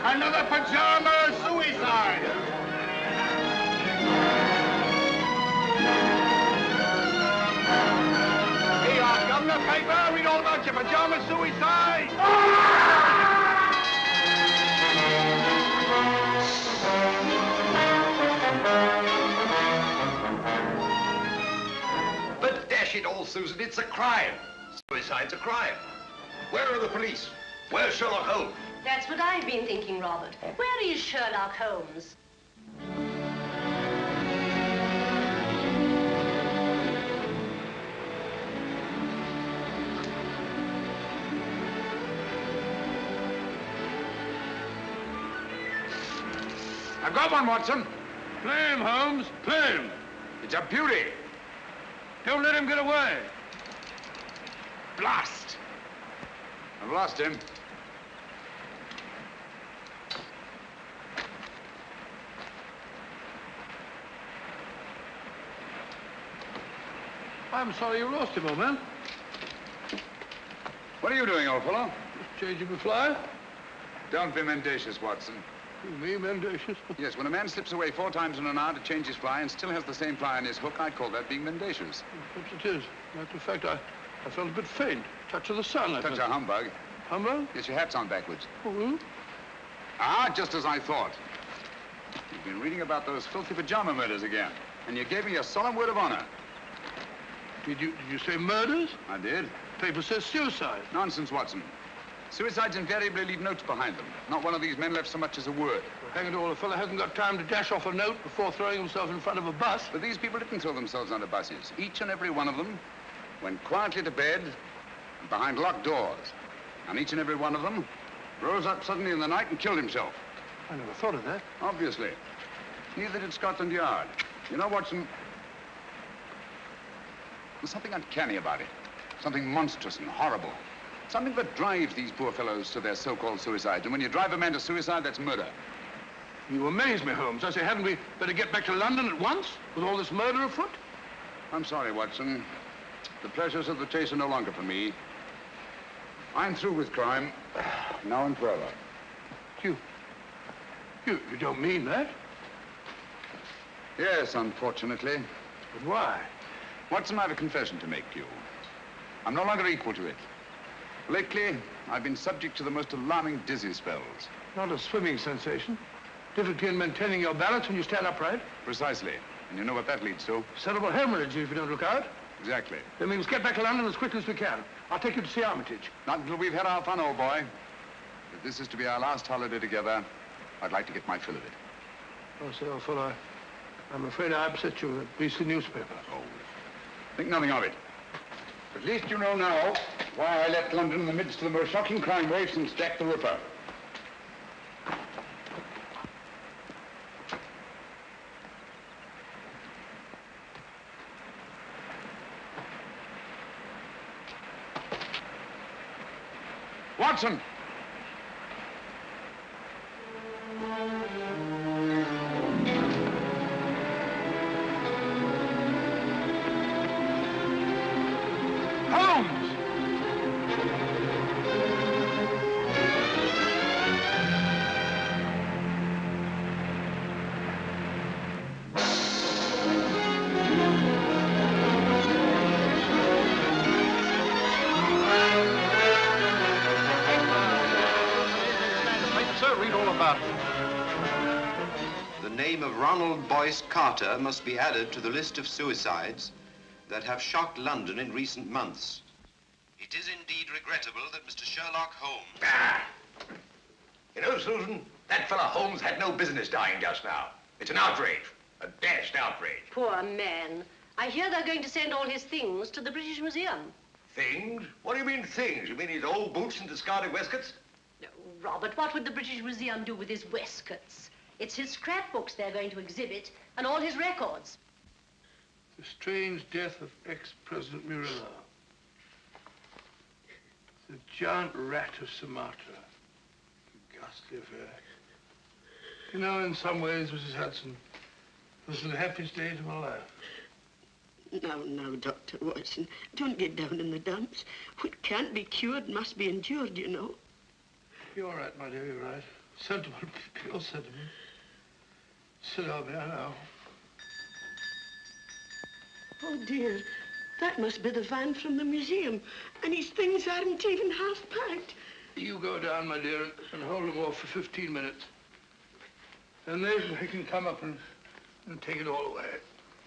Another pajama suicide! Here you are, Governor. Paper, read all about your pajama suicide! But dash it all, Susan, it's a crime. Suicide's a crime. Where are the police? Where's Sherlock Holmes? That's what I've been thinking, Robert. Where is Sherlock Holmes? I've got one, Watson. Play him, Holmes. Play him. It's a beauty. Don't let him get away. Blast. I've lost him. I'm sorry you lost him, old man. What are you doing, old fellow? Just changing my fly. Don't be mendacious, Watson. Me, mendacious? Yes, when a man slips away 4 times in an hour to change his fly and still has the same fly on his hook, I'd call that being mendacious. Perhaps it is. Matter of fact, I felt a bit faint. Touch of the sun, I Touch a humbug. Humbug? Yes, your hat's on backwards. Oh, Ah, just as I thought. You've been reading about those filthy pajama murders again, and you gave me a solemn word of honor. Did you say murders? I did. Paper says suicide. Nonsense, Watson. Suicides invariably leave notes behind them. Not one of these men left so much as a word. Well, hang it all, a fellow hasn't got time to dash off a note before throwing himself in front of a bus. But these people didn't throw themselves under buses. Each and every one of them went quietly to bed and behind locked doors. And each and every one of them rose up suddenly in the night and killed himself. I never thought of that. Obviously. Neither did Scotland Yard. You know, Watson, there's something uncanny about it. Something monstrous and horrible. Something that drives these poor fellows to their so-called suicides. And when you drive a man to suicide, that's murder. You amaze me, Holmes. I say, hadn't we better get back to London at once with all this murder afoot? I'm sorry, Watson. The pleasures of the chase are no longer for me. I'm through with crime, now and forever. You don't mean that? Yes, unfortunately. But why? Watson, I have a confession to make to you. I'm no longer equal to it. Lately, I've been subject to the most alarming dizzy spells. Not a swimming sensation. Difficulty in maintaining your balance when you stand upright. Precisely. And you know what that leads to? Cerebral hemorrhage if you don't look out. Exactly. Then we must get back to London as quickly as we can. I'll take you to see Armitage. Not until we've had our fun, old boy. If this is to be our last holiday together, I'd like to get my fill of it. Oh, say, old fellow, I'm afraid I upset you with that beastly newspaper. Oh, think nothing of it. At least you know now why I left London in the midst of the most shocking crime wave since Jack the Ripper. Watson! Carter must be added to the list of suicides that have shocked London in recent months. It is indeed regrettable that Mr. Sherlock Holmes... Ah! You know, Susan, that fellow Holmes had no business dying just now. It's an outrage, a dashed outrage. Poor man. I hear they're going to send all his things to the British Museum. Things? What do you mean things? You mean his old boots and discarded waistcoats? No, Robert, what would the British Museum do with his waistcoats? It's his scrapbooks they're going to exhibit, and all his records. The strange death of ex-President Murillo. The giant rat of Sumatra. A ghastly affair. You know, in some ways, Mrs. Hudson, this is the happiest days of my life. No, Dr. Watson. Don't get down in the dumps. What can't be cured must be endured, you know. You're right, my dear, you're right. Sentiment, pure sentiment. Sit down there now. Oh, dear. That must be the van from the museum. And his things aren't even half packed. You go down, my dear, and hold them off for 15 minutes. Then they can come up and take it all away.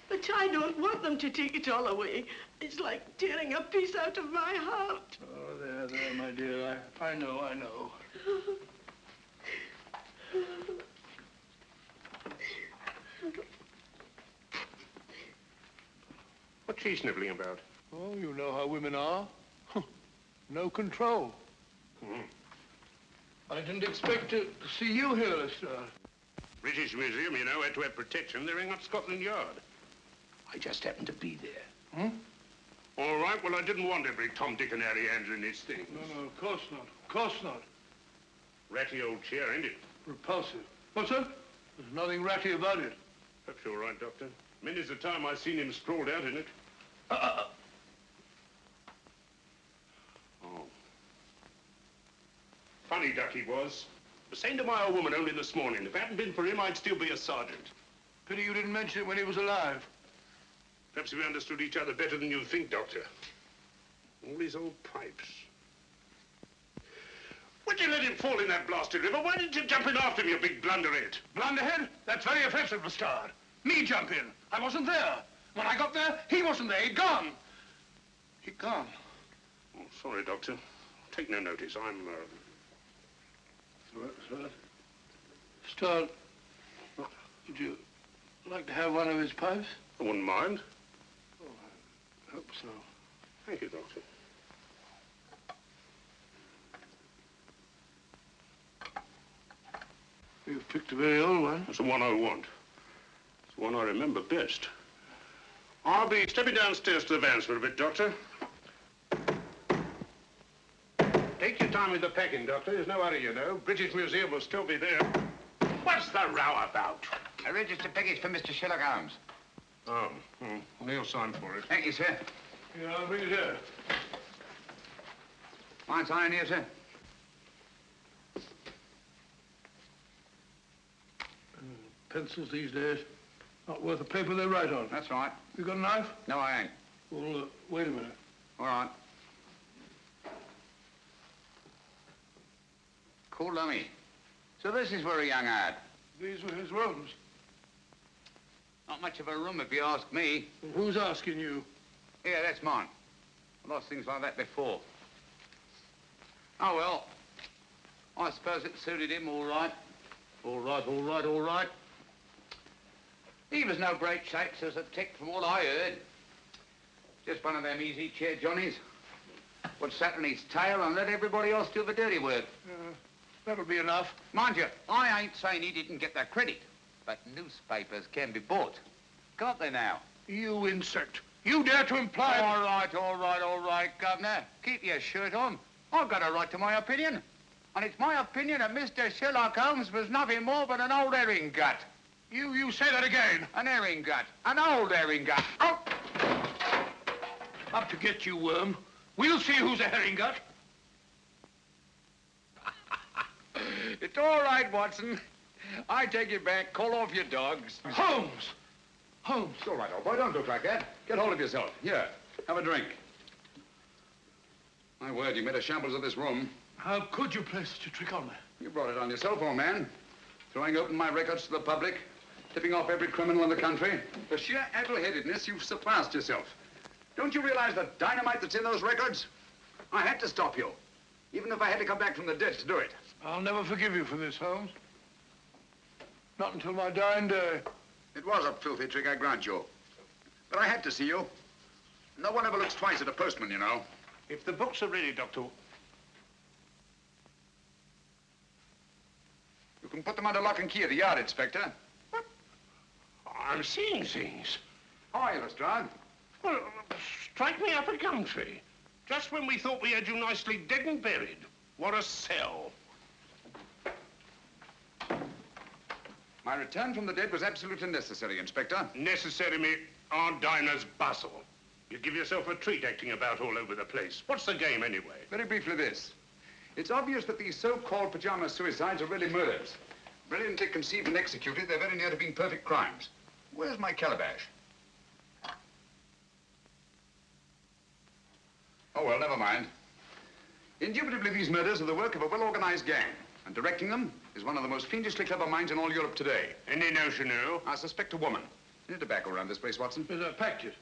But I don't want them to take it all away. It's like tearing a piece out of my heart. Oh, there, my dear. I know. What's she sniveling about? Oh, you know how women are. No control. I didn't expect to see you here, Lestrade. British Museum, you know, had to have protection. They're in up Scotland Yard. I just happened to be there. All right, well, I didn't want every Tom, Dick, and Harry handling this thing. No, of course not. Of course not. Ratty old chair, ain't it? Repulsive. What's that? There's nothing ratty about it. Perhaps you're right, Doctor. Many's the time I've seen him sprawled out in it. Oh. Funny duck he was. I was saying to my old woman only this morning, if it hadn't been for him, I'd still be a sergeant. Pity you didn't mention it when he was alive. Perhaps we understood each other better than you think, Doctor. All these old pipes. Why'd you let him fall in that blasted river? Why didn't you jump in after him, you big blunderhead? Blunderhead? That's very offensive, Lestrade. Me jump in. I wasn't there. When I got there, he wasn't there. He'd gone. He'd gone. Oh, sorry, Doctor. Take no notice. I'm, Lestrade, would you like to have one of his pipes? I wouldn't mind. Oh, I hope so. Thank you, Doctor. You've picked a very old one. That's the one I want. It's the one I remember best. I'll be stepping downstairs to the vans for a bit, Doctor. Take your time with the packing, Doctor. There's no hurry, you know. British Museum will still be there. What's the row about? A registered package for Mr. Sherlock Holmes. Oh, Neil signed for it. Thank you, sir. Yeah, I'll bring it here. Mind signing here, sir? Pencils these days, not worth the paper they write on. That's right. You got a knife? No, I ain't. Well, wait a minute. All right. Cool dummy. So this is where he hung out. These were his rooms. Not much of a room, if you ask me. Well, who's asking you? Yeah, that's mine. I lost things like that before. Oh, well. I suppose it suited him all right. All right. He was no great shakes as a tick from what I heard. Just one of them easy chair Johnnies. Would sat on his tail and let everybody else do the dirty work. That'll be enough. Mind you, I ain't saying he didn't get that credit, but newspapers can be bought. Can't they now? You insect. You dare to imply... All right, Governor. Keep your shirt on. I've got a right to my opinion. And it's my opinion that Mr. Sherlock Holmes was nothing more but an old herring gut. You say that again. An herring gut. An old herring gut. Oh! Up to get you, worm. We'll see who's a herring gut. It's all right, Watson. I take it back. Call off your dogs. Holmes! Holmes. It's all right, old boy. Don't look like that. Get hold of yourself. Here, have a drink. My word, you made a shambles of this room. How could you play such a trick on me? You brought it on yourself, old man. Throwing open my records to the public, tipping off every criminal in the country. For sheer addle-headedness, you've surpassed yourself. Don't you realize the dynamite that's in those records? I had to stop you, even if I had to come back from the dead to do it. I'll never forgive you for this, Holmes. Not until my dying day. It was a filthy trick, I grant you. But I had to see you. No one ever looks twice at a postman, you know. If the books are ready, Doctor... You can put them under lock and key at the yard, Inspector. What? I'm seeing things. Hi, Lestrade. Well, strike me up a gum tree. Just when we thought we had you nicely dead and buried. What a sell. My return from the dead was absolutely necessary, Inspector. Necessary, me Aunt Dinah's bustle. You give yourself a treat acting about all over the place. What's the game, anyway? Very briefly this. It's obvious that these so-called pajama suicides are really murders. Brilliantly conceived and executed, they're very near to being perfect crimes. Where's my calabash? Oh, well, never mind. Indubitably, these murders are the work of a well-organized gang, and directing them is one of the most fiendishly clever minds in all Europe today. Any notion who? I suspect a woman. Any tobacco around this place, Watson? Yes, I packed it.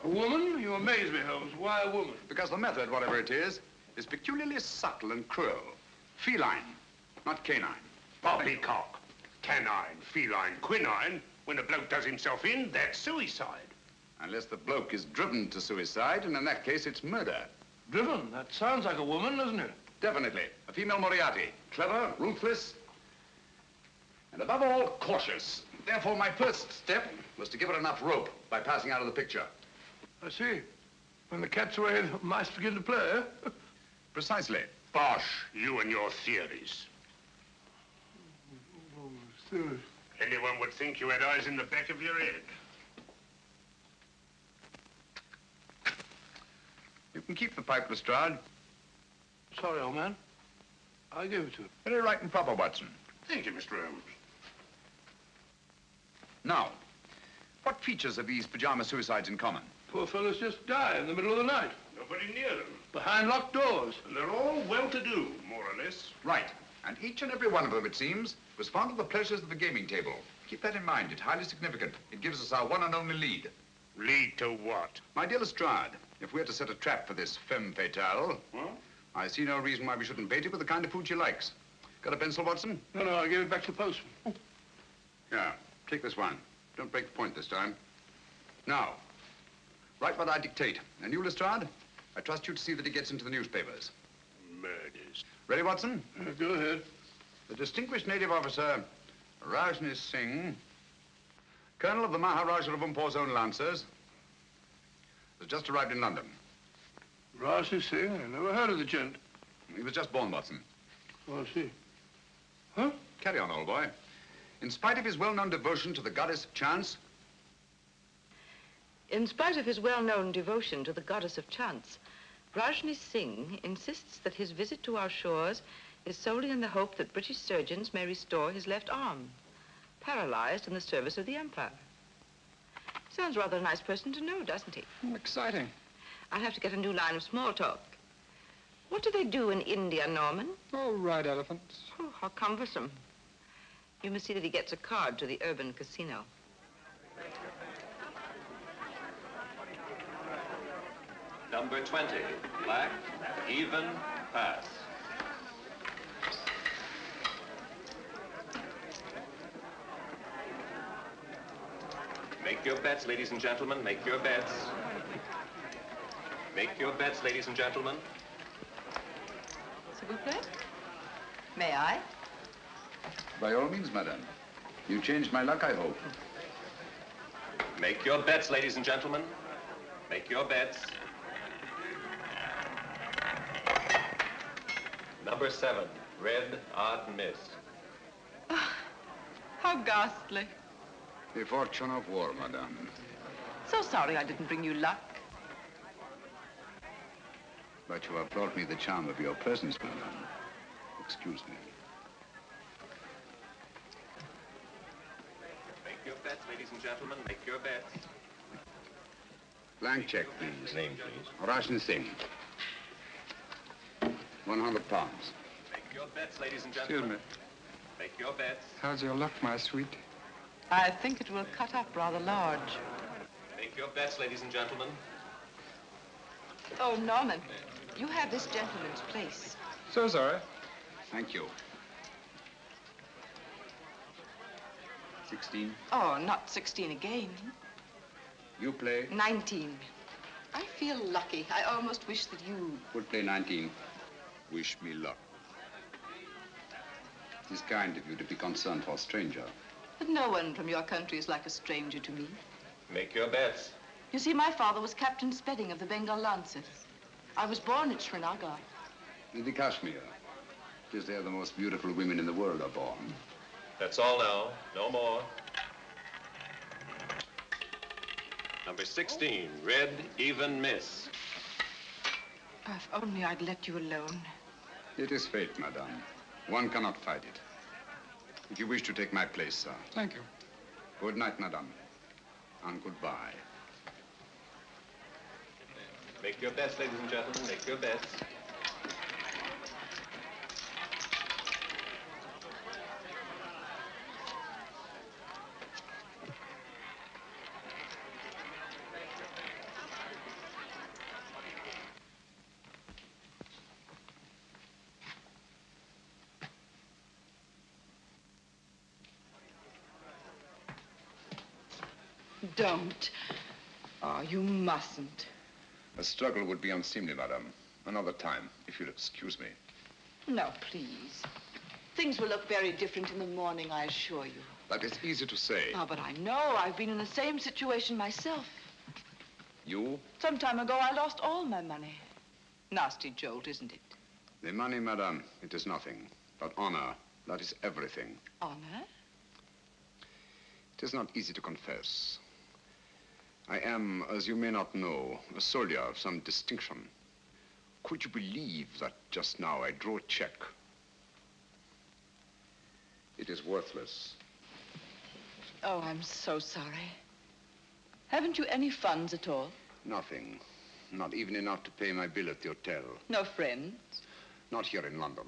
A woman? You amaze me, Holmes. Why a woman? Because the method, whatever it is peculiarly subtle and cruel. Feline, not canine. Poppycock. Canine, feline, quinine. When a bloke does himself in, that's suicide. Unless the bloke is driven to suicide, and in that case, it's murder. Driven? That sounds like a woman, doesn't it? Definitely. A female Moriarty. Clever, ruthless, and above all, cautious. Therefore, my first step was to give her enough rope by passing out of the picture. I see. When the cat's away, the mice begin to play, eh? Precisely. Bosh, you and your theories. Oh, theories. Anyone would think you had eyes in the back of your head. You can keep the pipe, Lestrade. Sorry, old man. I'll give it to him. Very right and proper, Watson. Thank you, Mr. Holmes. Now, what features have these pajama suicides in common? Poor fellows just die in the middle of the night. Nobody near them. Behind locked doors. And they're all well-to-do, more or less. Right. And each and every one of them, it seems, was fond of the pleasures of the gaming table. Keep that in mind. It's highly significant. It gives us our one and only lead. Lead to what? My dear Lestrade, if we're to set a trap for this femme fatale, I see no reason why we shouldn't bait it with the kind of food she likes. Got a pencil, Watson? No, I'll give it back to the postman. Yeah, take this one. Don't break the point this time. Now, write what I dictate. And you, Lestrade, I trust you to see that it gets into the newspapers. Murders. Ready, Watson? Go ahead. The distinguished native officer, Rajni Singh, colonel of the Maharaja of Umpor's own Lancers, has just arrived in London. Rathbone Singh? I never heard of the gent. He was just born, Watson. Oh, I see. Huh? Carry on, old boy. In spite of his well-known devotion to the goddess of chance... In spite of his well-known devotion to the goddess of chance, Rajni Singh insists that his visit to our shores is solely in the hope that British surgeons may restore his left arm, paralyzed in the service of the Empire. Sounds rather a nice person to know, doesn't he? Exciting. I'll have to get a new line of small talk. What do they do in India, Norman? Oh, ride elephants. Oh, how cumbersome. You must see that he gets a card to the urban casino. Number 20, black, even, pass. Make your bets, ladies and gentlemen, make your bets. Make your bets, ladies and gentlemen. S'il vous plaît? May I? By all means, madame. You changed my luck, I hope. Make your bets, ladies and gentlemen. Make your bets. Number 7, red, odd miss. Oh, how ghastly. The fortune of war, madame. So sorry I didn't bring you luck. But you have brought me the charm of your presence, madame. Excuse me. Make your bets, ladies and gentlemen. Make your bets. Blank check, please. Name, please. Rajni Singh. 100 pounds. Make your bets, ladies and Excuse gentlemen. me. Make your bets. How's your luck, my sweet? I think it will cut up rather large. Make your bets, ladies and gentlemen. Oh, Norman, you have this gentleman's place. So sorry. Thank you. 16. Oh, not 16 again. You play. 19. I feel lucky. I almost wish that you... Would play 19. Wish me luck. It is kind of you to be concerned for a stranger. But no one from your country is like a stranger to me. Make your bets. You see, my father was Captain Spedding of the Bengal Lancers. I was born at Srinagar. In the Kashmir. It is there the most beautiful women in the world are born. That's all now. No more. Number 16, red, even miss. If only I'd let you alone. It is fate, madame. One cannot fight it. If you wish to take my place, sir. Thank you. Good night, madame. And goodbye. Make your best, ladies and gentlemen. Make your best. Don't. Oh, you mustn't. A struggle would be unseemly, madame. Another time, if you'll excuse me. No, please. Things will look very different in the morning, I assure you. That is easy to say. Oh, but I know. I've been in the same situation myself. You? Some time ago, I lost all my money. Nasty jolt, isn't it? The money, madame, it is nothing. But honor, that is everything. Honor? It is not easy to confess. I am, as you may not know, a soldier of some distinction. Could you believe that just now I drew a check? It is worthless. Oh, I'm so sorry. Haven't you any funds at all? Nothing. Not even enough to pay my bill at the hotel. No friends? Not here in London.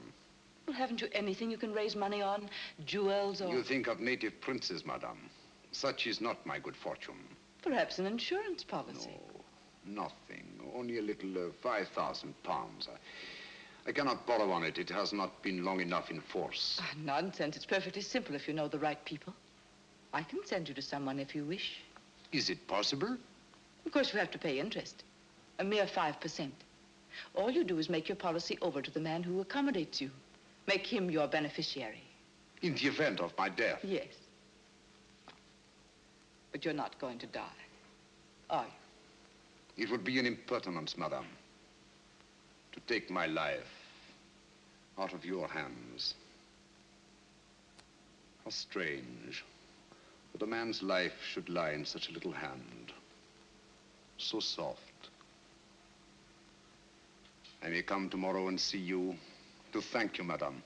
Well, haven't you anything you can raise money on? Jewels or... You think of native princes, madame. Such is not my good fortune. Perhaps an insurance policy. No, nothing. Only a little 5,000 pounds. I cannot borrow on it. It has not been long enough in force. Ah, nonsense. It's perfectly simple if you know the right people. I can send you to someone if you wish. Is it possible? Of course, you have to pay interest. A mere 5%. All you do is make your policy over to the man who accommodates you. Make him your beneficiary. In the event of my death? Yes. But you're not going to die, are you? It would be an impertinence, madame, to take my life out of your hands. How strange that a man's life should lie in such a little hand. So soft. I may come tomorrow and see you to thank you, madame.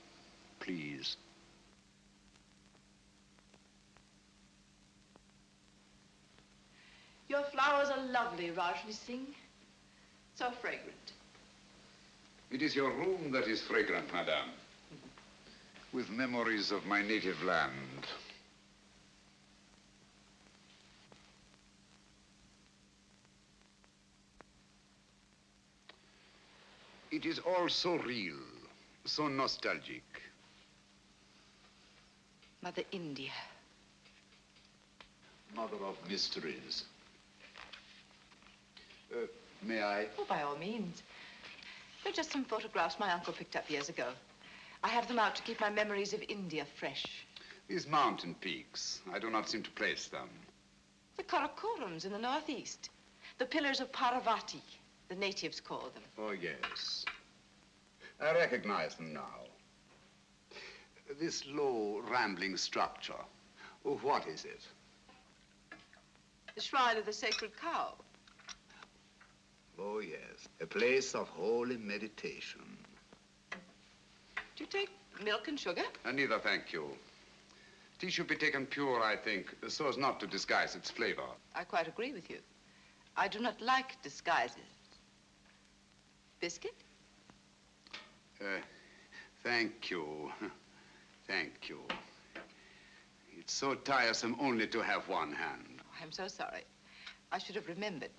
Please. Your flowers are lovely, Rajni Singh. So fragrant. It is your room that is fragrant, madame. With memories of my native land. It is all so real, so nostalgic. Mother India. Mother of mysteries. May I? Oh, by all means. They're just some photographs my uncle picked up years ago. I have them out to keep my memories of India fresh. These mountain peaks, I do not seem to place them. The Karakorams in the northeast. The pillars of Parvati, the natives call them. Oh, yes. I recognize them now. This low, rambling structure, oh, what is it? The shrine of the sacred cow. Oh, yes. A place of holy meditation. Do you take milk and sugar? Neither, thank you. Tea should be taken pure, I think, so as not to disguise its flavor. I quite agree with you. I do not like disguises. Biscuit? Thank you. Thank you. It's so tiresome only to have one hand. I'm so sorry. I should have remembered.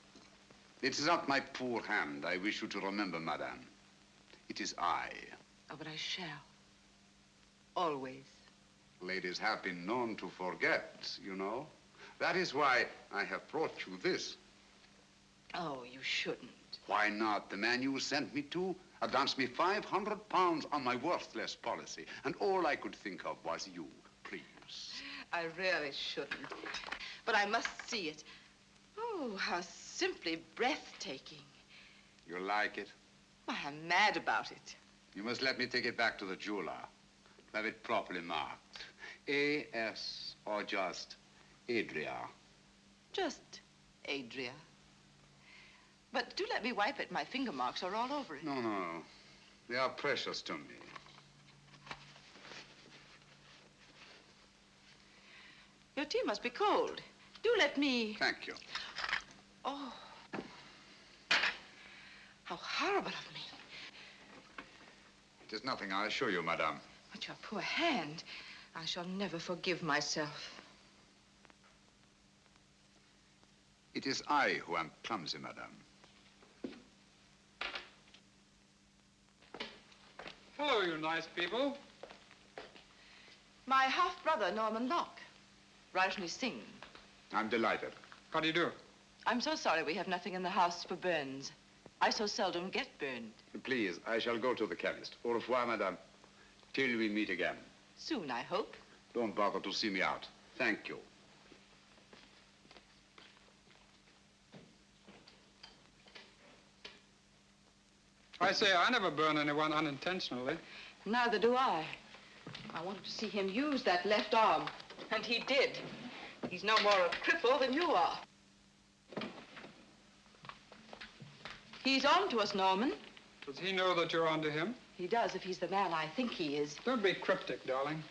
It is not my poor hand I wish you to remember, madame. It is I. Oh, but I shall. Always. Ladies have been known to forget, you know. That is why I have brought you this. Oh, you shouldn't. Why not? The man you sent me to advanced me 500 pounds on my worthless policy, and all I could think of was you. Please. I really shouldn't. But I must see it. Oh, how simply breathtaking. You like it? Why, I'm mad about it. You must let me take it back to the jeweler. Have it properly marked. A.S. or just Adrea. Just Adrea. But do let me wipe it. My finger marks are all over it. No, no. They are precious to me. Your tea must be cold. Do let me... Thank you. Oh. How horrible of me. It is nothing, I assure you, madame. But your poor hand. I shall never forgive myself. It is I who am clumsy, madame. Hello, you nice people. My half-brother, Norman Locke. Rajni Singh. I'm delighted. How do you do? I'm so sorry we have nothing in the house for burns. I so seldom get burned. Please, I shall go to the chemist. Au revoir, madame. Till we meet again. Soon, I hope. Don't bother to see me out. Thank you. I say, I never burn anyone unintentionally. Neither do I. I wanted to see him use that left arm, and he did. He's no more a cripple than you are. He's on to us, Norman. Does he know that you're onto him? He does, if he's the man I think he is. Don't be cryptic, darling.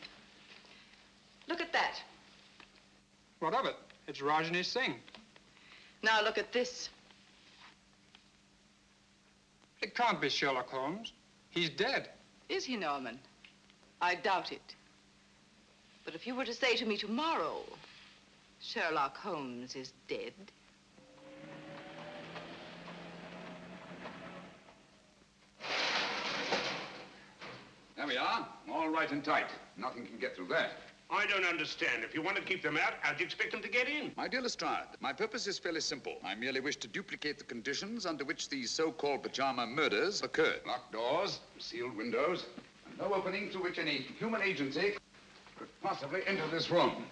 Look at that. What of it? It's Rajni Singh. Now look at this. It can't be Sherlock Holmes. He's dead. Is he, Norman? I doubt it. But if you were to say to me tomorrow, Sherlock Holmes is dead. There we are. All right and tight. Nothing can get through that. I don't understand. If you want to keep them out, how'd you expect them to get in? My dear Lestrade, my purpose is fairly simple. I merely wish to duplicate the conditions under which these so-called pajama murders occurred. Locked doors, sealed windows, and no opening through which any human agency could possibly enter this room.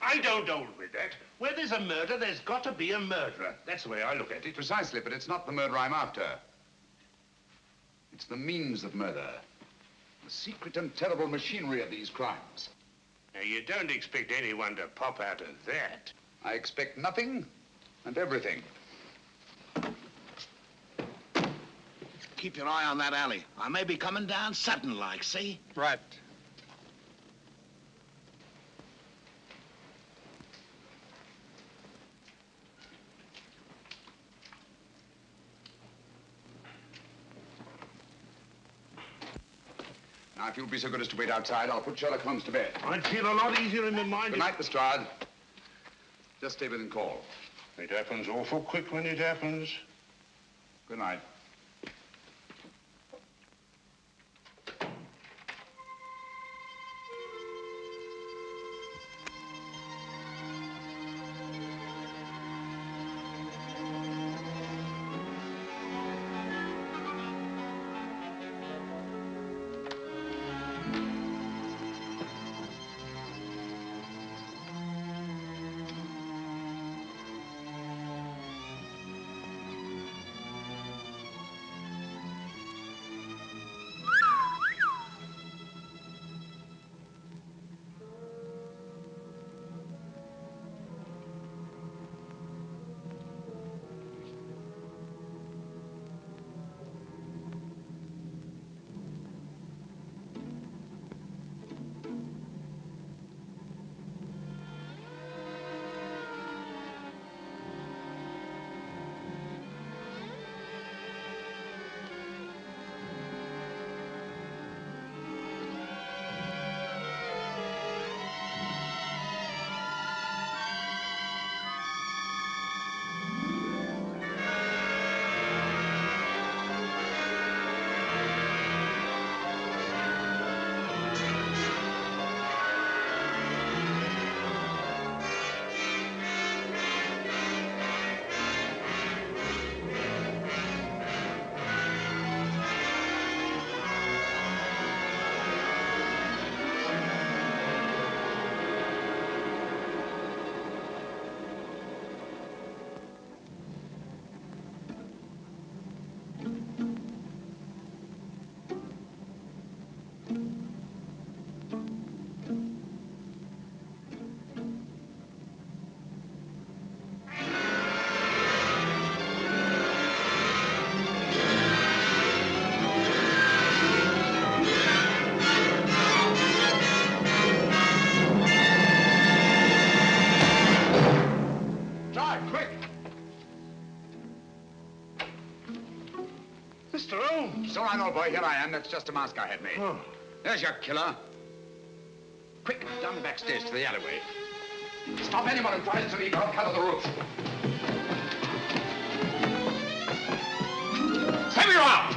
I don't hold with that. Where there's a murder, there's got to be a murderer. That's the way I look at it. Precisely, but it's not the murder I'm after. It's the means of murder. The secret and terrible machinery of these crimes. Now, you don't expect anyone to pop out of that. I expect nothing and everything. Keep your eye on that alley. I may be coming down sudden-like, see? Right. Now, if you'll be so good as to wait outside, I'll put Sherlock Holmes to bed. I'd feel a lot easier in my mind. Good night, Lestrade. Just stay within call. It happens awful quick when it happens. Good night. So I know, boy. Here I am. That's just a mask I had made. Oh. There's your killer. Quick, down the back stairs to the alleyway. Stop anyone who tries to leave. I'll cover the roof. Send me around!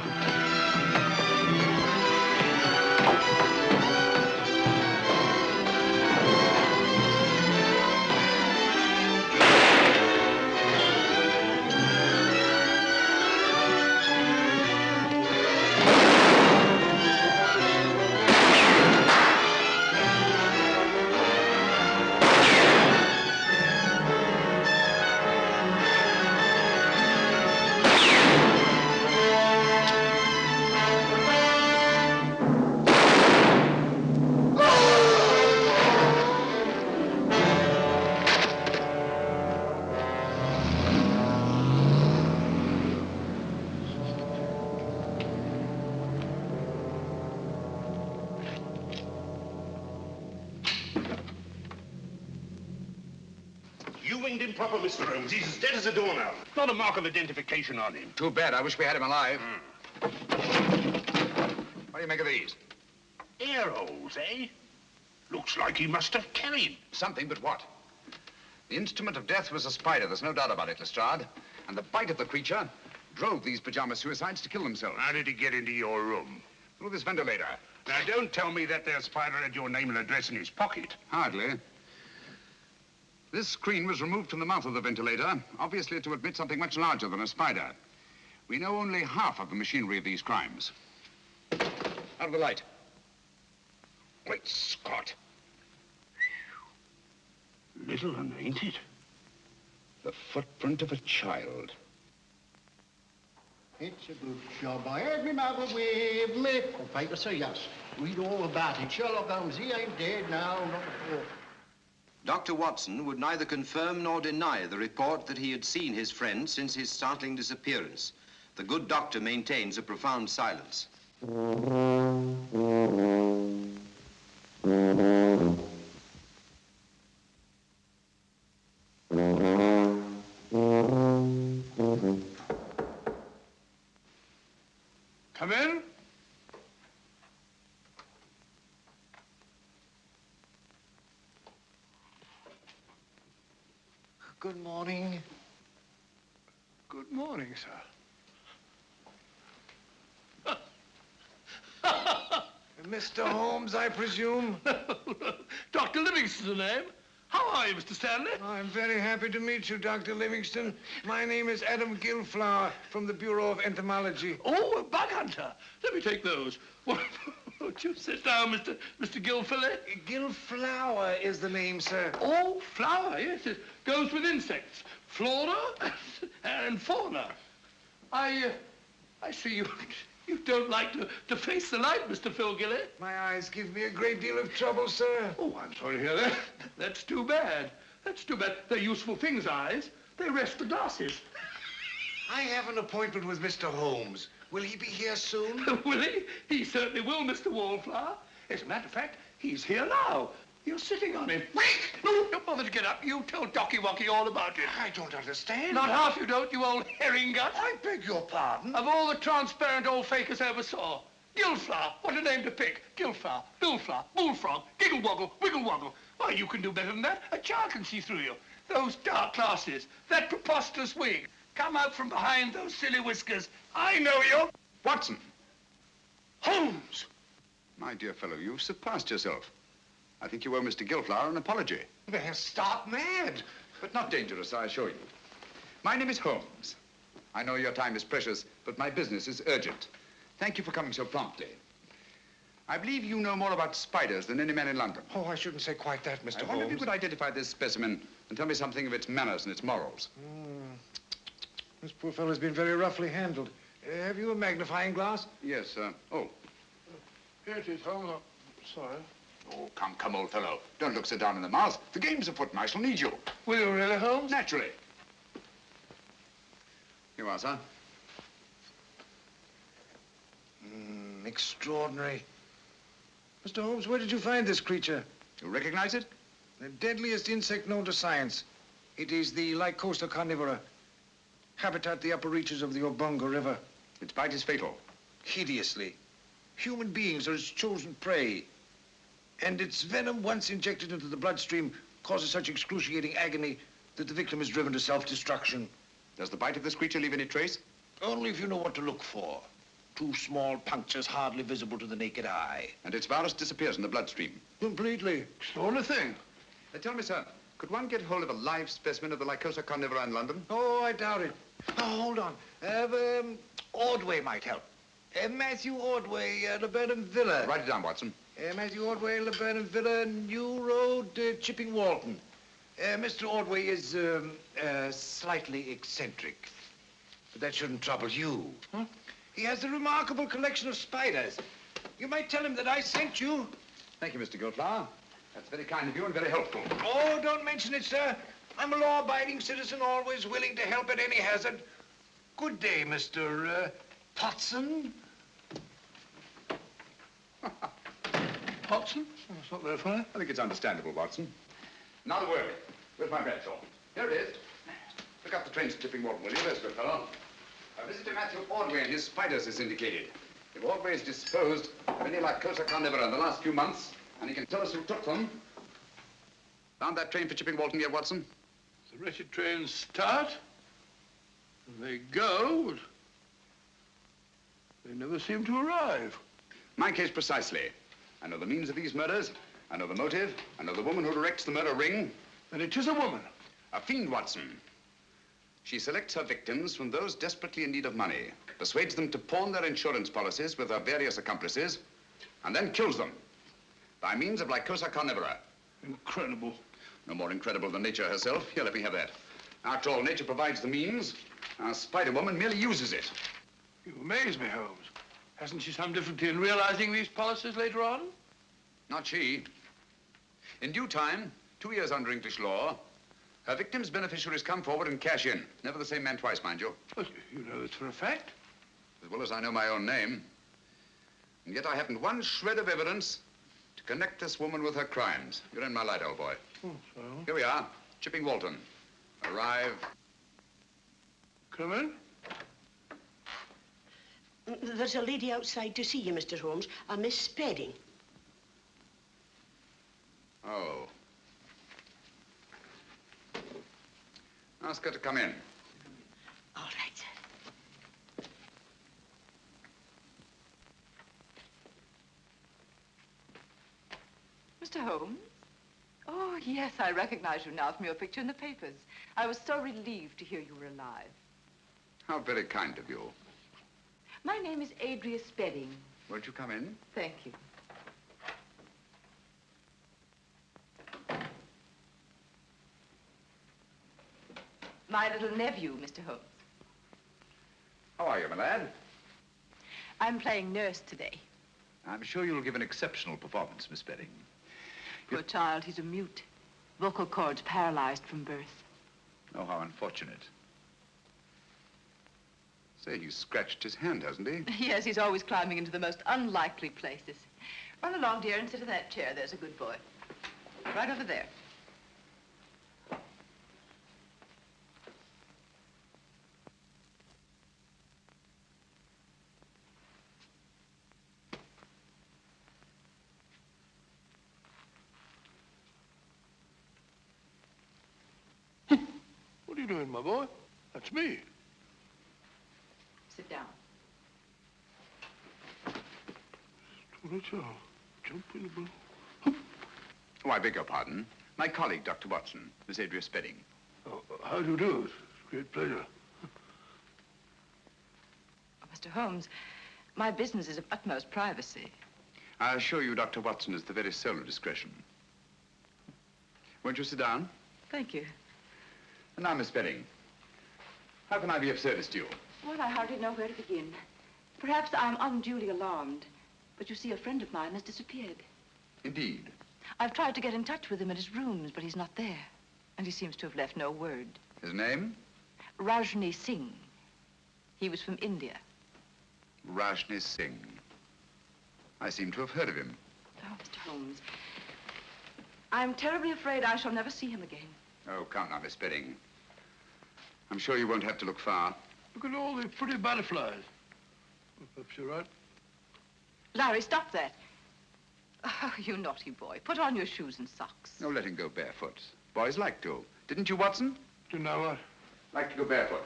Improper, Mr. Holmes. He's as dead as a doornail. Not a mark of identification on him. Too bad. I wish we had him alive. What do you make of these? Air holes, eh? Looks like he must have carried something, but what? The instrument of death was a spider. There's no doubt about it, Lestrade. And the bite of the creature drove these pajama suicides to kill themselves. How did he get into your room? Through this ventilator. Now, don't tell me that there spider had your name and address in his pocket. Hardly. This screen was removed from the mouth of the ventilator, obviously to admit something much larger than a spider. We know only half of the machinery of these crimes. Out of the light. Great Scott. Little one, ain't it? The footprint of a child. It's a good job. I had me mother with me. On paper, sir, yes. Read all about it. Sherlock Holmes, he ain't dead now, not at all. Dr. Watson would neither confirm nor deny the report that he had seen his friend since his startling disappearance. The good doctor maintains a profound silence. Come in. Good morning. Good morning, sir. Mr. Holmes, I presume? Dr. Livingston's the name. How are you, Mr. Stanley? I'm very happy to meet you, Dr. Livingston. My name is Adam Gillflower from the Bureau of Entomology. Oh, a bug hunter. Let me take those. Won't you sit down, Mr. Gillflower? Gillflower is the name, sir. Oh, flower, yes. It goes with insects. Flora and fauna. I see you don't like to face the light, Mr. Philgilly. My eyes give me a great deal of trouble, sir. Oh, I'm sorry to hear that. That's too bad. That's too bad. They're useful things, eyes. They rest the glasses. I have an appointment with Mr. Holmes. Will he be here soon? Will he? He certainly will, Mr. Wallflower. As a matter of fact, he's here now. You're sitting on him. Wait! No, don't bother to get up. You tell Docky Wocky all about it. I don't understand. Not half you don't, you old herring gut. I beg your pardon? Of all the transparent old fakers I ever saw. Gillflower, what a name to pick. Gillflower, Billflower, Bullfrog, Giggle Woggle, Wiggle Woggle. Why, you can do better than that. A child can see through you. Those dark glasses, that preposterous wig. Come out from behind those silly whiskers. I know you. Watson. Holmes. My dear fellow, you've surpassed yourself. I think you owe Mr. Gillflower an apology. They're stark mad. But not dangerous, I assure you. My name is Holmes. I know your time is precious, but my business is urgent. Thank you for coming so promptly. I believe you know more about spiders than any man in London. Oh, I shouldn't say quite that, Mr. Holmes. I wonder if you could identify this specimen and tell me something of its manners and its morals. This poor fellow's been very roughly handled. Have you a magnifying glass? Yes, sir. Oh. Here it is, Holmes. Sorry. Oh, come, old fellow. Don't look so down in the mouth. The game's afoot, and I shall need you. Will you really, Holmes? Naturally. Here you are, sir. Extraordinary. Mr. Holmes, where did you find this creature? You recognize it? The deadliest insect known to science. It is the Lycosa carnivora. Habitat the upper reaches of the Obonga River. Its bite is fatal. hideously. Human beings are its chosen prey. And its venom, once injected into the bloodstream, causes such excruciating agony that the victim is driven to self-destruction. Does the bite of this creature leave any trace? Only if you know what to look for. 2 small punctures hardly visible to the naked eye. And its virus disappears in the bloodstream? Completely. It's the only thing. Tell me, sir, could one get hold of a live specimen of the Lycosa carnivora in London? Oh, I doubt it. Oh, hold on. Ordway might help. Matthew Ordway, Laburnum Villa. Write it down, Watson. Matthew Ordway, Laburnum Villa, New Road, Chipping Walton. Mr. Ordway is slightly eccentric, but that shouldn't trouble you. Huh? He has a remarkable collection of spiders. You might tell him that I sent you. Thank you, Mr. Gilflower. That's very kind of you and very helpful. Oh, don't mention it, sir. I'm a law-abiding citizen, always willing to help at any hazard. Good day, Mr. Potson. Watson? That's not very funny. I think it's understandable, Watson. Now the word. Where's my Bradshaw? Here it is. Look up the trains to Chipping Walton, will you? There's good fellow. A visit to Matthew Ordway and his spiders is indicated. If Ordway is disposed of any Lycosa carnivora in the last few months, and he can tell us who took them. Found that train for Chipping Walton yet, Watson? The wretched trains start, and they go, but they never seem to arrive. My case precisely. I know the means of these murders. I know the motive. I know the woman who directs the murder ring. And it is a woman. A fiend, Watson. She selects her victims from those desperately in need of money, persuades them to pawn their insurance policies with her various accomplices, and then kills them by means of Lycosa carnivora. Incredible. No more incredible than nature herself. Here, let me have that. After all, nature provides the means. Our spider woman merely uses it. You amaze me, Holmes. Hasn't she some difficulty in realizing these policies later on? Not she. In due time, 2 years under English law, her victims' beneficiaries come forward and cash in. Never the same man twice, mind you. But you know this for a fact. As well as I know my own name. And yet I haven't one shred of evidence to connect this woman with her crimes. You're in my light, old boy. Oh, so? Here we are, Chipping Walton. Arrive. Come in. There's a lady outside to see you, Mr. Holmes, a Miss Spedding. Oh. Ask her to come in. All right. Mr. Holmes? Oh, yes, I recognize you now from your picture in the papers. I was so relieved to hear you were alive. How very kind of you. My name is Adrea Spedding. Won't you come in? Thank you. My little nephew, Mr. Holmes. How are you, my lad? I'm playing nurse today. I'm sure you'll give an exceptional performance, Miss Spedding. Poor child, he's a mute. Vocal cords paralyzed from birth. Oh, how unfortunate. Say, he's scratched his hand, hasn't he? Yes, he's always climbing into the most unlikely places. Run along, dear, and sit in that chair. There's a good boy. Right over there. What are you doing, my boy? That's me. Sit down. Jump in the blue. Oh, I beg your pardon. My colleague, Dr. Watson, Miss Adrea Spedding. Oh, how do you do? It's a great pleasure. Oh, Mr. Holmes, my business is of utmost privacy. I assure you, Dr. Watson is the very soul of discretion. Won't you sit down? Thank you. And now, Miss Spedding, how can I be of service to you? Well, I hardly know where to begin. Perhaps I'm unduly alarmed, but you see, a friend of mine has disappeared. Indeed. I've tried to get in touch with him at his rooms, but he's not there. And he seems to have left no word. His name? Rajni Singh. He was from India. Rajni Singh. I seem to have heard of him. Oh, Mr. Holmes, I'm terribly afraid I shall never see him again. Oh, come now, Miss Spedding. I'm sure you won't have to look far. Look at all the pretty butterflies. Well, perhaps you're right. Larry, stop that. Oh, you naughty boy. Put on your shoes and socks. No, let him go barefoot. Boys like to. Didn't you, Watson? Do you know what? Like to go barefoot.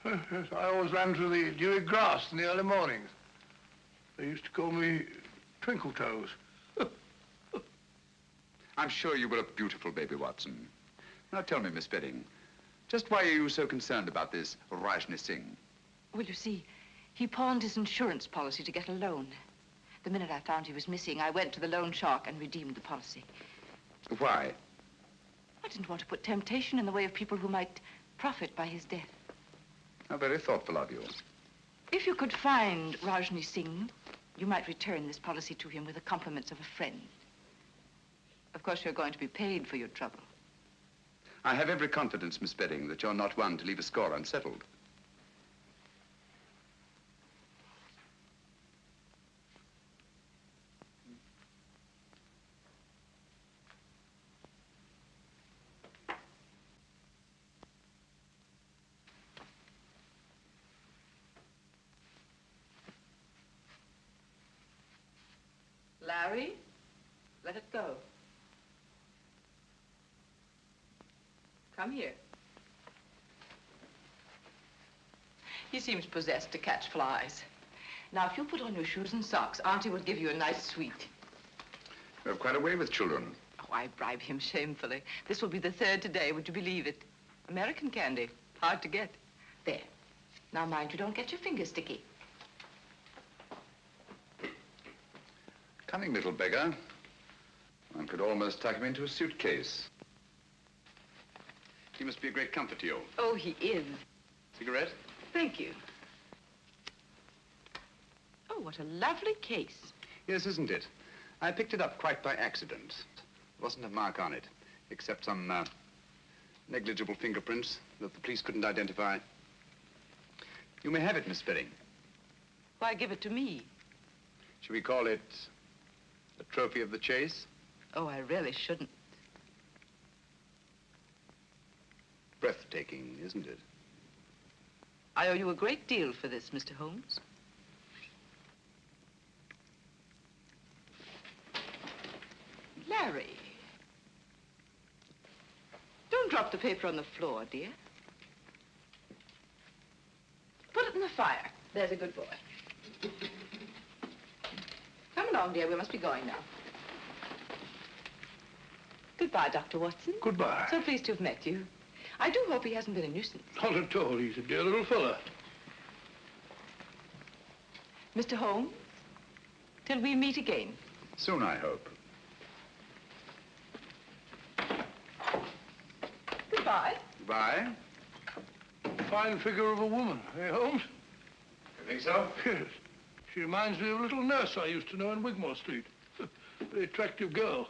Yes, I always ran through the dewy grass in the early mornings. They used to call me Twinkle Toes. I'm sure you were a beautiful baby, Watson. Now tell me, Miss Spedding, just why are you so concerned about this Rajni Singh? Well, you see, he pawned his insurance policy to get a loan. The minute I found he was missing, I went to the loan shark and redeemed the policy. Why? I didn't want to put temptation in the way of people who might profit by his death. How very thoughtful of you. If you could find Rajni Singh, you might return this policy to him with the compliments of a friend. Of course, you're going to be paid for your trouble. I have every confidence, Miss Spedding, that you're not one to leave a score unsettled. Larry, let it go. Come here. He seems possessed to catch flies. Now, if you put on your shoes and socks, Auntie will give you a nice sweet. You have quite a way with children. Oh, I bribe him shamefully. This will be the third today, would you believe it? American candy, hard to get. There. Now, mind you don't get your fingers sticky. Cunning little beggar. One could almost tuck him into a suitcase. He must be a great comfort to you. Oh, he is. Cigarette? Thank you. Oh, what a lovely case. Yes, isn't it? I picked it up quite by accident. There wasn't a mark on it, except some negligible fingerprints that the police couldn't identify. You may have it, Miss Spedding. Why give it to me? Should we call it a trophy of the chase? Oh, I really shouldn't. Breathtaking, isn't it? I owe you a great deal for this, Mr. Holmes. Larry. Don't drop the paper on the floor, dear. Put it in the fire. There's a good boy. Come along, dear. We must be going now. Goodbye, Dr. Watson. Goodbye. So pleased to have met you. I do hope he hasn't been a nuisance. Not at all. He's a dear little fella. Mr. Holmes, till we meet again. Soon, I hope. Goodbye. Goodbye. Fine figure of a woman, eh, Holmes? You think so? Yes. She reminds me of a little nurse I used to know in Wigmore Street. Very attractive girl.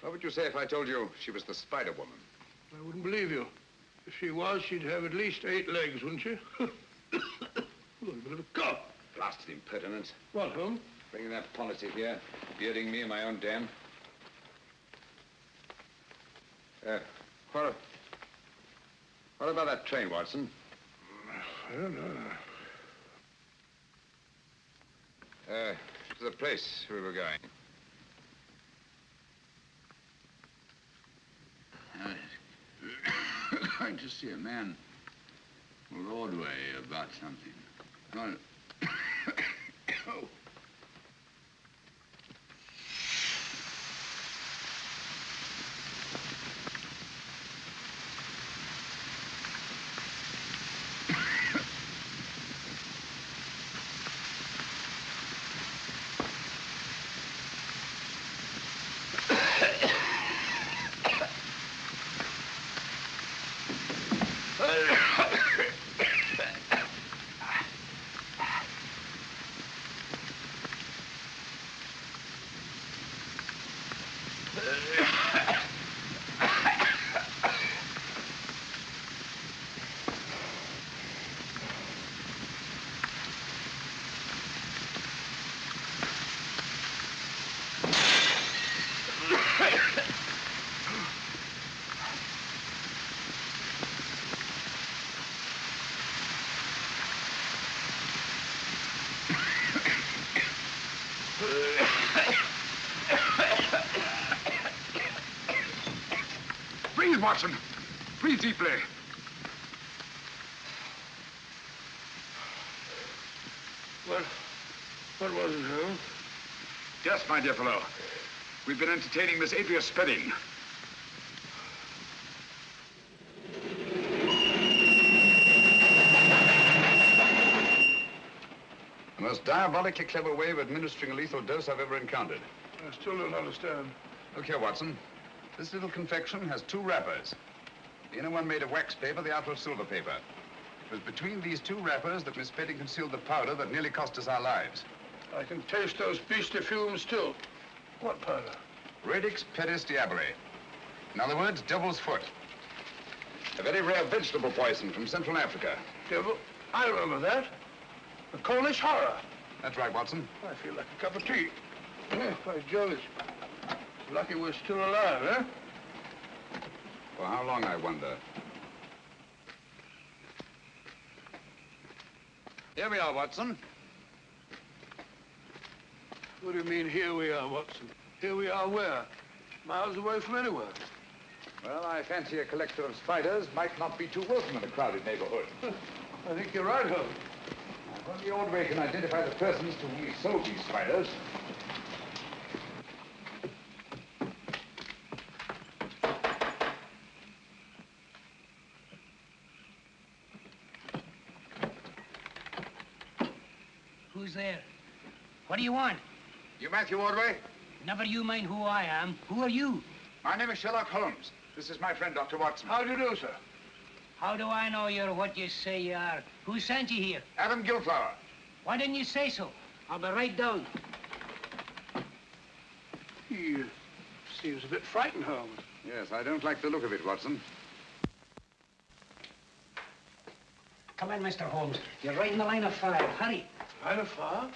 What would you say if I told you she was the Spider Woman? I wouldn't believe you. If she was, she'd have at least 8 legs, wouldn't she? Oh, a bit of a cough. Blasted impertinent. What, Holmes? Bringing that policy here, bearding me in my own den. What about that train, Watson? I don't know. To the place we were going. Going to see a man from Broadway about something. Going oh. Watson. Breathe deeply. What was it, Holmes? Yes, my dear fellow. We've been entertaining Miss Adrea Spedding. The most diabolically clever way of administering a lethal dose I've ever encountered. I still don't understand. Look here, Watson. This little confection has 2 wrappers. The inner one made of wax paper, the outer of silver paper. It was between these 2 wrappers that Miss Spedding concealed the powder that nearly cost us our lives. I can taste those beastly fumes still. What powder? Radix pedis diaboli. In other words, devil's foot. A very rare vegetable poison from Central Africa. Devil? I remember that. The Cornish horror. That's right, Watson. I feel like a cup of tea. By Jove, it's lucky we're still alive, eh? For how long, I wonder? Here we are, Watson. What do you mean, here we are, Watson? Here we are where? Miles away from anywhere. Well, I fancy a collector of spiders might not be too welcome in a crowded neighborhood. I think you're right, Holmes. If only Ordway can identify the persons to whom he sold these spiders. Who's there? What do you want? You Matthew Ordway? Never you mind who I am. Who are you? My name is Sherlock Holmes. This is my friend, Dr. Watson. How do you do, sir? How do I know you're what you say you are? Who sent you here? Adam Gilflower. Why didn't you say so? I'll be right down. He seems a bit frightened, Holmes. Yes, I don't like the look of it, Watson. Come in, Mr. Holmes. You're right in the line of fire. Hurry. Line of fire?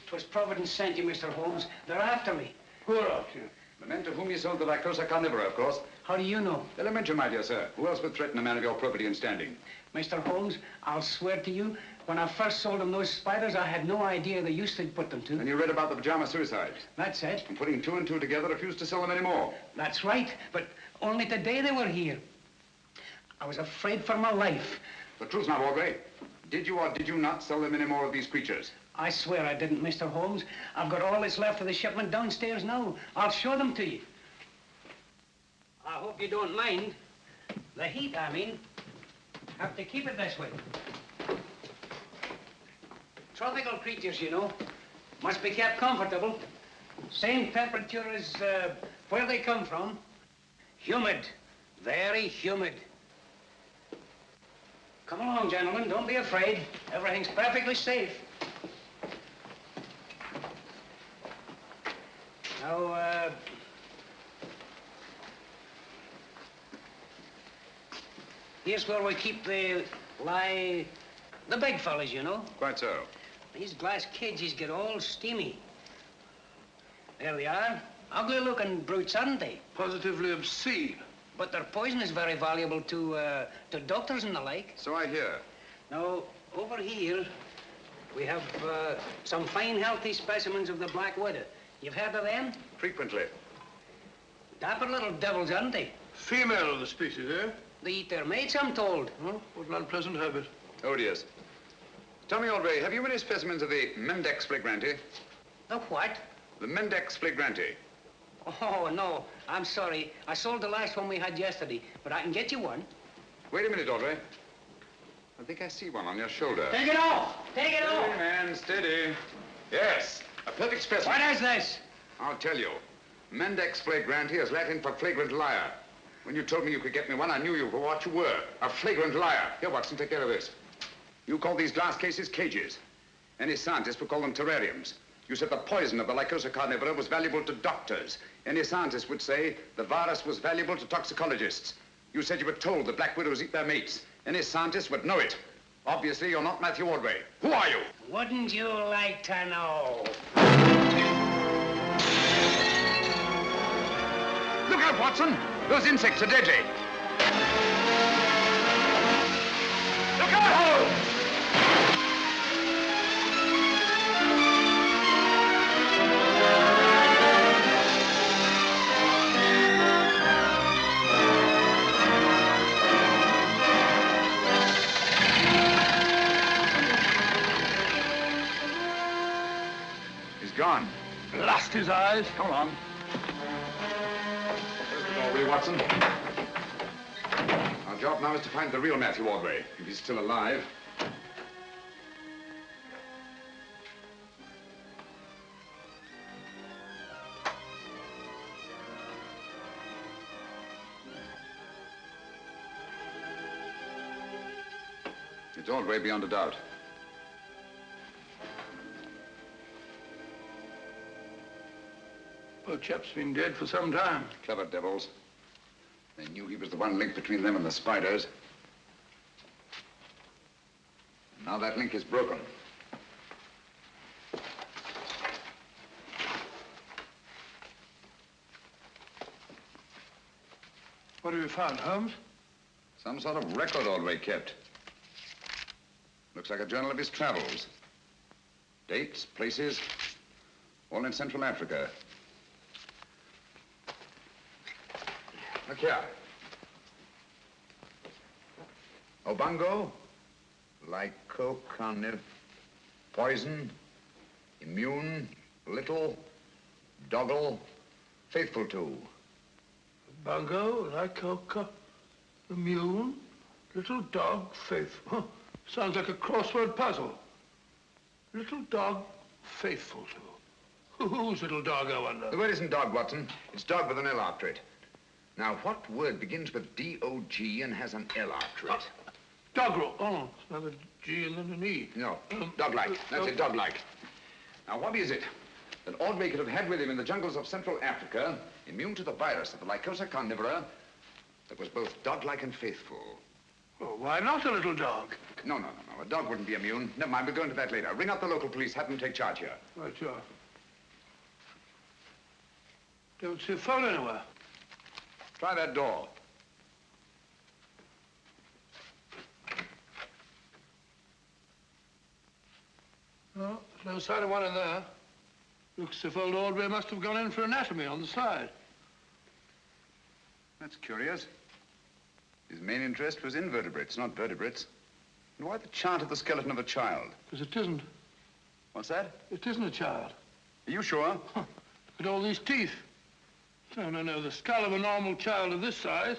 'Twas Providence sent you, Mr. Holmes. They're after me. Who are after you? The men to whom you sold the Lycosa carnivora, of course. How do you know? Elementary, my dear sir. Who else would threaten a man of your probity and standing? Mr. Holmes, I'll swear to you, when I first sold them those spiders, I had no idea the use they'd put them to. And you read about the pajama suicides? That's it. And putting 2 and 2 together, refused to sell them anymore. That's right, but only today they were here. I was afraid for my life. The truth now, Ordway. Did you or did you not sell them any more of these creatures? I swear I didn't, Mr. Holmes. I've got all that's left of the shipment downstairs now. I'll show them to you. I hope you don't mind. The heat, I mean. Have to keep it this way. Tropical creatures, you know. Must be kept comfortable. Same temperature as where they come from. Humid. Very humid. Come along, gentlemen. Don't be afraid. Everything's perfectly safe. Now, here's where we keep the big fellas, you know. Quite so. These glass cages get all steamy. There they are. Ugly-looking brutes, aren't they? Positively obscene. But their poison is very valuable to doctors and the like. So I hear. Now, over here, we have some fine, healthy specimens of the black widow. You've heard of them? Frequently. Dapper little devils, aren't they? Female of the species, eh? They eat their mates, I'm told. Oh, what an unpleasant habit. Oh, yes. Tell me, Ordway, have you any specimens of the Mendex flagranti? The what? The Mendex flagranti. Oh, no. I'm sorry. I sold the last one we had yesterday, but I can get you one. Wait a minute, Ordway. I think I see one on your shoulder. Take it off! Take it off! Steady, man, steady. Yes, a perfect specimen. What is this? I'll tell you. Mendex flagranti is Latin for flagrant liar. When you told me you could get me one, I knew you for what you were, a flagrant liar. Here, Watson, take care of this. You call these glass cases cages. Any scientist would call them terrariums. You said the poison of the Lycosa carnivora was valuable to doctors. Any scientist would say the virus was valuable to toxicologists. You said you were told the black widows eat their mates. Any scientist would know it. Obviously, you're not Matthew Ordway. Who are you? Wouldn't you like to know? Look out, Watson! Those insects are deadly. Look out! dust his eyes. Come on. First of all, Will Watson. Our job now is to find the real Matthew Ordway, if he's still alive. It's Ordway beyond a doubt. Poor chap's been dead for some time. Clever devils. They knew he was the one link between them and the spiders. Now that link is broken. What have you found, Holmes? Some sort of record Ordway kept. Looks like a journal of his travels. Dates, places, all in Central Africa. Look here. Obango, lycocarniv, poison, immune, little, doggle, faithful to. Bungo, lycoca, immune, little dog, faithful. Sounds like a crossword puzzle. Little dog, faithful to. Whose little dog, I wonder? The word isn't dog, Watson. It's dog with an L after it. Now, what word begins with D-O-G and has an L after it? Doggerel. Oh, it's another G and then an E. No, dog-like. That's it, dog-like. Now, what is it that Ordway could have had with him in the jungles of Central Africa, immune to the virus of the Lycosa carnivora, that was both dog-like and faithful? Well, why not a little dog? No. A dog wouldn't be immune. Never mind, we'll go into that later. Ring up the local police, have them take charge here. Right, sure. Don't see a phone anywhere. Try that door. No, there's no sign of one in there. Looks as if old Ordway must have gone in for anatomy on the side. That's curious. His main interest was invertebrates, not vertebrates. And why the chart of the skeleton of a child? Because it isn't. What's that? It isn't a child. Are you sure? Huh. Look at all these teeth. No. The skull of a normal child of this size,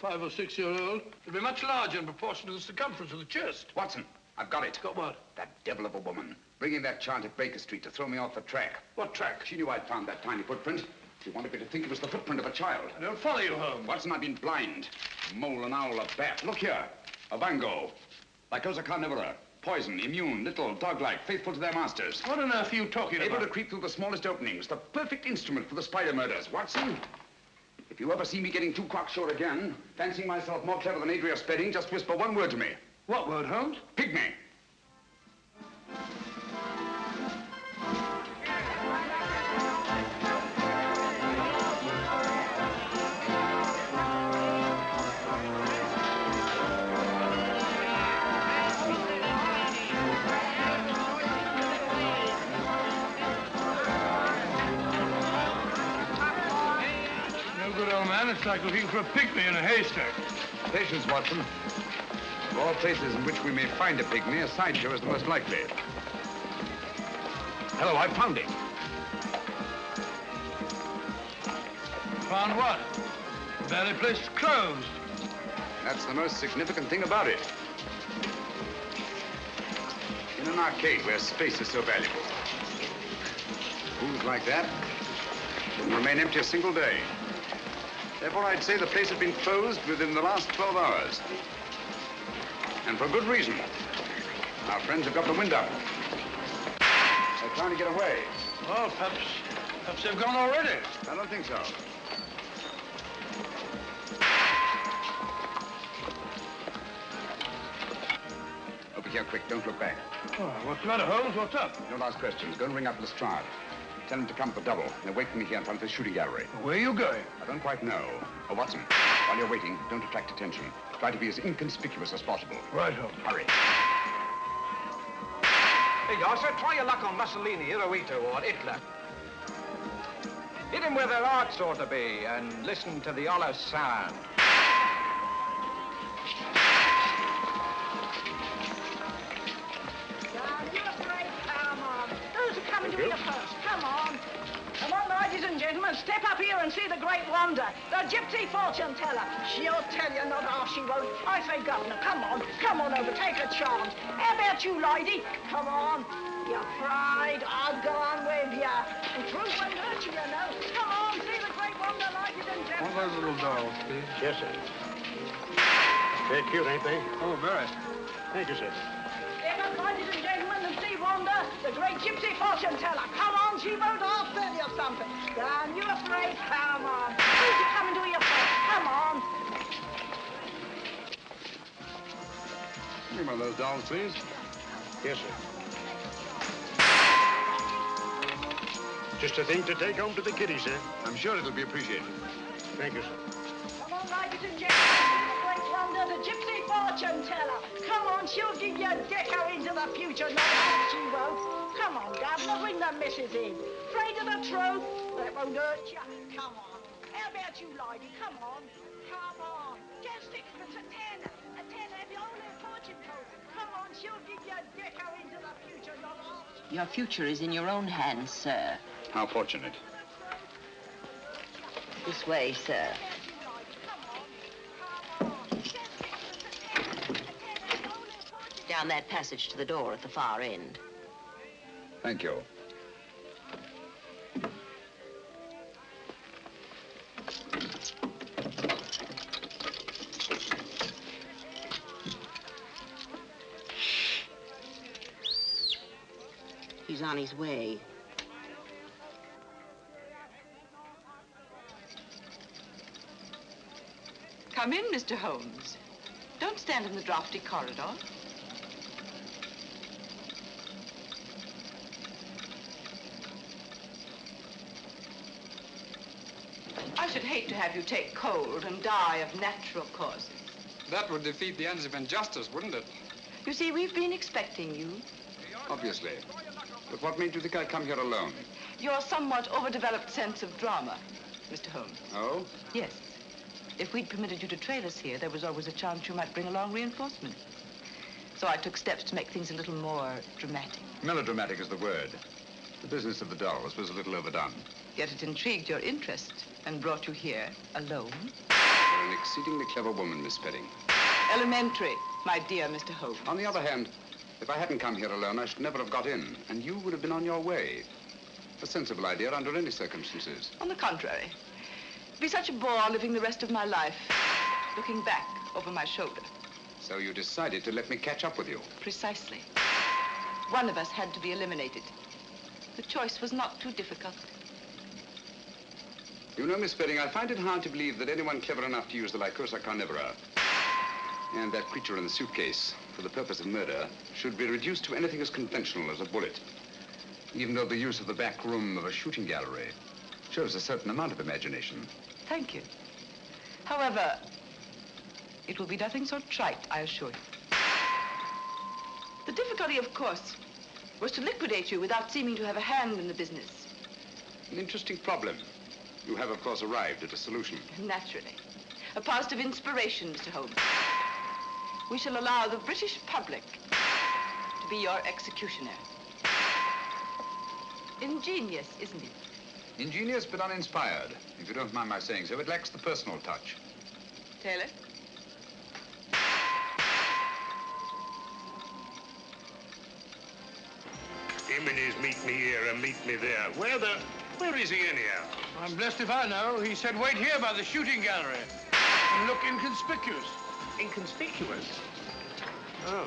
5 or 6 year old, would be much larger in proportion to the circumference of the chest. Watson, I've got it. Got what? That devil of a woman. Bringing that chart at Baker Street to throw me off the track. What track? She knew I'd found that tiny footprint. She wanted me to think it was the footprint of a child. I don't follow you, Holmes. Watson, I've been blind. Mole, an owl, a bat. Look here. A bango. Lycosa carnivora. Poison, immune, little, dog-like, faithful to their masters. What on earth are you talking about? Able to creep through the smallest openings. The perfect instrument for the spider murders. Watson, if you ever see me getting too cocksure again, fancying myself more clever than Adrea Spedding, just whisper one word to me. What word, Holmes? Pygmy. It's like looking for a pygmy in a haystack. Patience, Watson. Of all places in which we may find a pygmy, a sideshow is the most likely. Hello, I found him. Found what? The very place is closed. That's the most significant thing about it. In an arcade where space is so valuable. Rooms like that wouldn't remain empty a single day. Therefore, I'd say the place had been closed within the last 12 hours. And for good reason. Our friends have got the wind up. They're trying to get away. Well, perhaps they've gone already. I don't think so. Over here, quick. Don't look back. Oh, what's the matter, Holmes? What's up? No last questions. Go and ring up Lestrade. Tell him to come for double. They're waiting me here in front of the shooting gallery. Where are you going? I don't quite know. Oh, Watson, while you're waiting, don't attract attention. Try to be as inconspicuous as possible. Right, Holmes. Hurry. Hey, Yosser, try your luck on Mussolini, Hirohito, or Hitler. Hit him where their hearts ought to be, and listen to the hollow sound. Come on. Those are coming to me first. Come on. and gentlemen, step up here and see the great wonder, the gypsy fortune teller. She'll tell you, not half she won't. I say, Governor, come on over, take a chance. How about you, lady? Come on. You're afraid? I'll go on with you. And truth won't hurt you, you know. Come on, see the great wonder, ladies and gentlemen. One of those little dolls, please. Yes, sir. They're cute, ain't they? Oh, very. Thank you, sir. Step up, ladies and gentlemen, and see wonder, the great gypsy fortune teller. Come on, she won't half tell you something. Down, you afraid? Come on. Who's you coming to your first? Come on. Give me one of those dolls, please. Yes, sir. Just a thing to take home to the kiddies, sir. I'm sure it'll be appreciated. Thank you, sir. Come on, ladies and gentlemen, see the great wonder, the gypsy fortune teller. Come on, she'll give you a deco into the future. No, she won't. Come on, Governor, bring the missus in. Afraid of the truth? That won't hurt you. Come on. How about you, lady? Come on. Come on. Just sixpence, a tenner. A tenner, have you only a fortune told? Come on, she'll give you a deco into the future. No, Your future is in your own hands, sir. How fortunate. This way, sir. Down that passage to the door at the far end. Thank you. He's on his way. Come in, Mr. Holmes. Don't stand in the drafty corridor. I should hate to have you take cold and die of natural causes. That would defeat the ends of injustice, wouldn't it? You see, we've been expecting you. Obviously. But what made you think I'd come here alone? Your somewhat overdeveloped sense of drama, Mr. Holmes. Oh? Yes. If we'd permitted you to trail us here, there was always a chance you might bring along reinforcements. So I took steps to make things a little more dramatic. Melodramatic is the word. The business of the dolls was a little overdone. Yet it intrigued your interest and brought you here alone. You're an exceedingly clever woman, Miss Spedding. Elementary, my dear Mr. Holmes. On the other hand, if I hadn't come here alone, I should never have got in, and you would have been on your way. A sensible idea under any circumstances. On the contrary. It'd be such a bore living the rest of my life, looking back over my shoulder. So you decided to let me catch up with you? Precisely. One of us had to be eliminated. The choice was not too difficult. You know, Miss Spedding, I find it hard to believe that anyone clever enough to use the Lycosa carnivora and that creature in the suitcase for the purpose of murder should be reduced to anything as conventional as a bullet, even though the use of the back room of a shooting gallery shows a certain amount of imagination. Thank you. However, it will be nothing so trite, I assure you. The difficulty, of course, was to liquidate you without seeming to have a hand in the business. An interesting problem. You have, of course, arrived at a solution. Naturally. A positive inspiration, Mr. Holmes. We shall allow the British public to be your executioner. Ingenious, isn't it? Ingenious but uninspired, if you don't mind my saying so. It lacks the personal touch. Taylor? Him and his meet me here and meet me there. Where is he anyhow? I'm blessed if I know. He said wait here by the shooting gallery and look inconspicuous. Inconspicuous? Oh.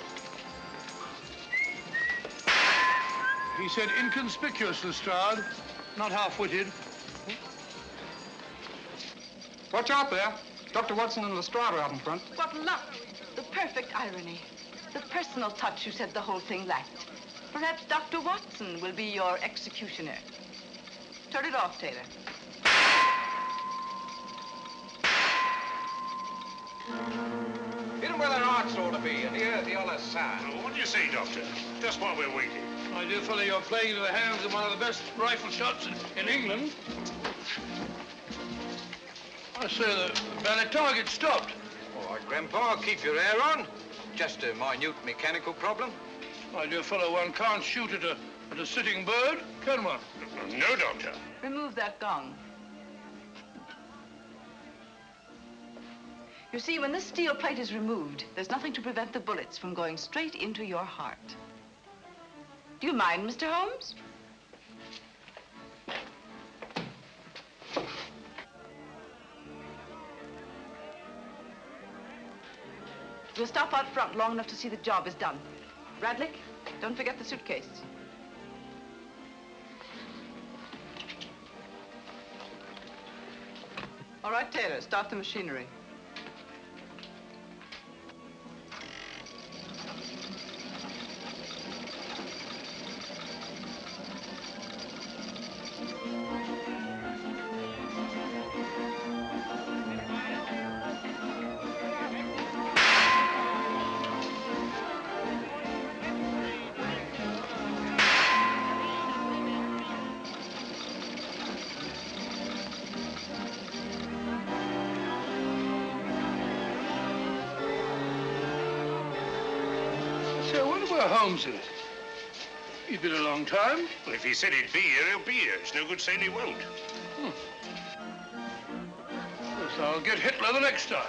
He said inconspicuous, Lestrade, not half-witted. Watch out there. Dr. Watson and Lestrade are out in front. What luck! The perfect irony. The personal touch you said the whole thing lacked. Perhaps Dr. Watson will be your executioner. Turn it off, Taylor. Hit 'em where their hearts ought to be, and hear the other side. Well, what do you say, Doctor? Just while we're waiting. My dear fellow, you're playing into the hands of one of the best rifle shots in England. I say the ballet target stopped. All right, Grandpa, keep your hair on. Just a minute mechanical problem. My dear fellow, one can't shoot at a sitting bird, can one? No, Doctor. Remove that gong. You see, when this steel plate is removed, there's nothing to prevent the bullets from going straight into your heart. Do you mind, Mr. Holmes? We'll stop out front long enough to see the job is done. Radlick, don't forget the suitcase. All right, Taylor, start the machinery. Holmes is. He's been a long time. Well, if he said he'd be here, he'll be here. It's no good saying he won't. Yes, I'll get Hitler the next time.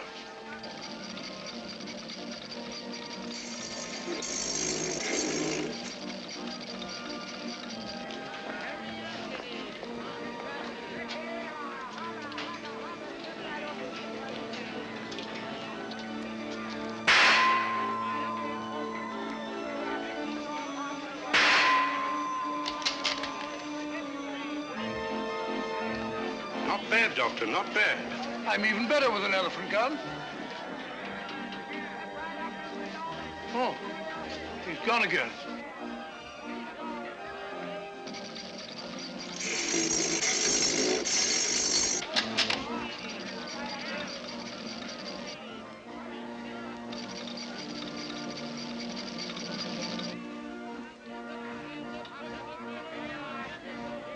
Not bad, Doctor, not bad. I'm even better with an elephant gun. Oh, he's gone again.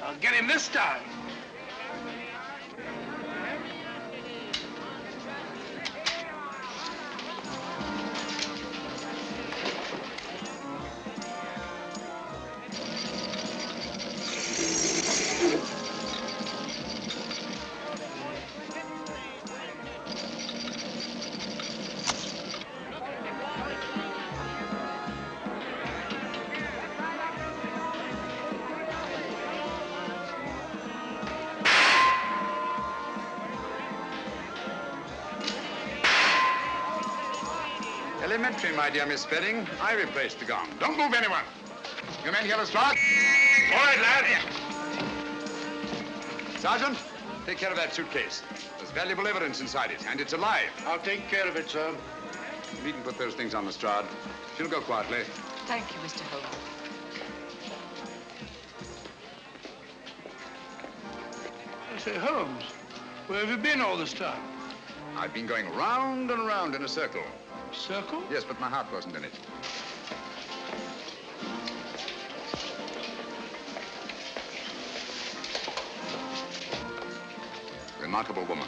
I'll get him this time. Elementary, my dear Miss Spedding. I replaced the gong. Don't move, anyone. You men hear the strike? All right, lad. Sergeant, take care of that suitcase. There's valuable evidence inside it, and it's alive. I'll take care of it, sir. You needn't put those things on the Strad. She'll go quietly. Thank you, Mr. Holmes. I say, Holmes, where have you been all this time? I've been going round and round in a circle. Circle? Yes, but my heart wasn't in it. Remarkable woman.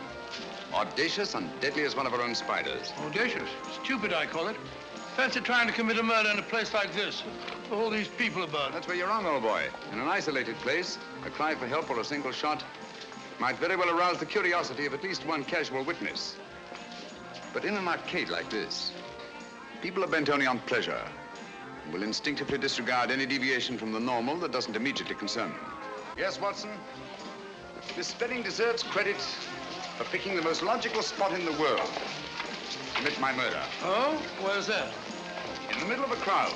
Audacious and deadly as one of her own spiders. Audacious? Stupid, I call it. Fancy trying to commit a murder in a place like this. All these people about. That's where you're wrong, old boy. In an isolated place, a cry for help or a single shot might very well arouse the curiosity of at least one casual witness. But in an arcade like this, people are bent only on pleasure and will instinctively disregard any deviation from the normal that doesn't immediately concern them. Yes, Watson? Miss Spedding deserves credit for picking the most logical spot in the world to commit my murder. Oh? Where's that? In the middle of a crowd.